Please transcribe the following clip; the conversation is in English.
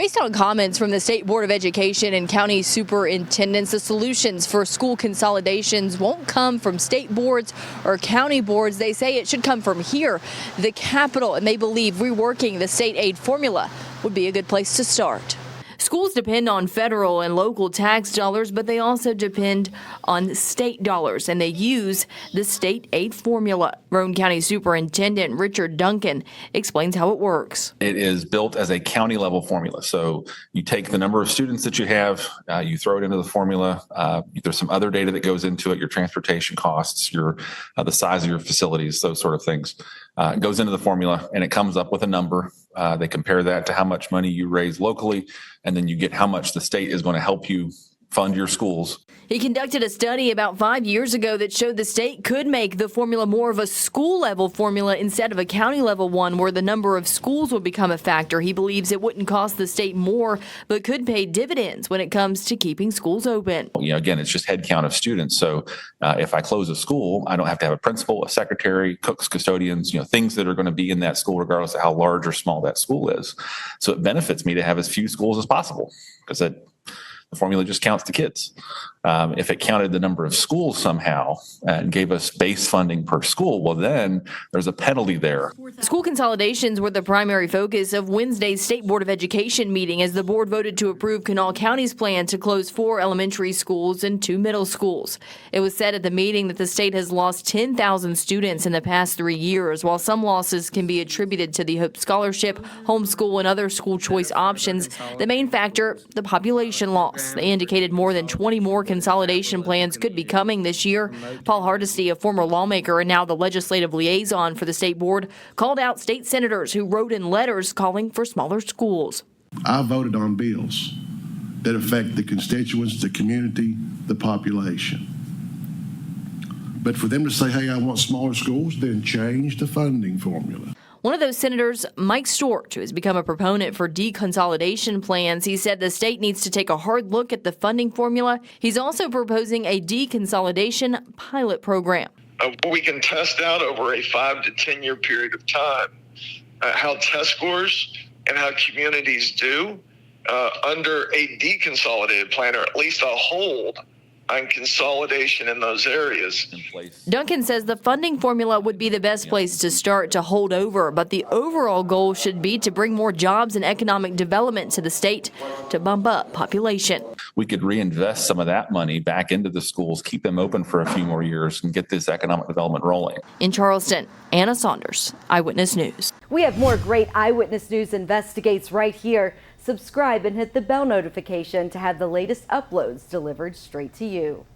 Based on comments from the State Board of Education and county superintendents, the solutions for school consolidations won't come from state boards or county boards. They say it should come from here, the Capitol, and they believe reworking the state aid formula would be a good place to start. Schools depend on federal and local tax dollars, but they also depend on state dollars, and they use the state aid formula. Roane County Superintendent Richard Duncan explains how it works. It is built as a county level formula. So you take the number of students that you have, you throw it into the formula. There's some other data that goes into it, your transportation costs, the size of your facilities, those sort of things. It goes into the formula and it comes up with a number. They compare that to how much money you raise locally, and then you get how much the state is going to help you fund your schools. He conducted a study about 5 years ago that showed the state could make the formula more of a school level formula instead of a county level one where the number of schools would become a factor. He believes it wouldn't cost the state more, but could pay dividends when it comes to keeping schools open. Again, it's just head count of students. So if I close a school, I don't have to have a principal, a secretary, cooks, custodians, things that are going to be in that school regardless of how large or small that school is. So it benefits me to have as few schools as possible because the formula just counts the kids. If it counted the number of schools somehow and gave us base funding per school, well, then there's a penalty there. School consolidations were the primary focus of Wednesday's State Board of Education meeting as the board voted to approve Kanawha County's plan to close 4 elementary schools and 2 middle schools. It was said at the meeting that the state has lost 10,000 students in the past 3 years. While some losses can be attributed to the Hope Scholarship, homeschool, and other school choice options, the main factor, the population loss. They indicated more than 20 more consolidation plans could be coming this year. Paul Hardesty, a former lawmaker and now the legislative liaison for the state board, called out state senators who wrote in letters calling for smaller schools. I voted on bills that affect the constituents, the community, the population. But for them to say, hey, I want smaller schools, then change the funding formula. One of those senators, Mike Storch, who has become a proponent for deconsolidation plans, he said the state needs to take a hard look at the funding formula. He's also proposing a deconsolidation pilot program. We can test out over a 5 to 10 year period of time how test scores and how communities do under a deconsolidated plan, or at least a hold on consolidation in those areas. Duncan says the funding formula would be the best place to start to hold over, but the overall goal should be to bring more jobs and economic development to the state to bump up population. We could reinvest some of that money back into the schools, keep them open for a few more years, and get this economic development rolling. In Charleston, Anna Saunders, Eyewitness News. We have more great Eyewitness News investigates right here. Subscribe and hit the bell notification to have the latest uploads delivered straight to you.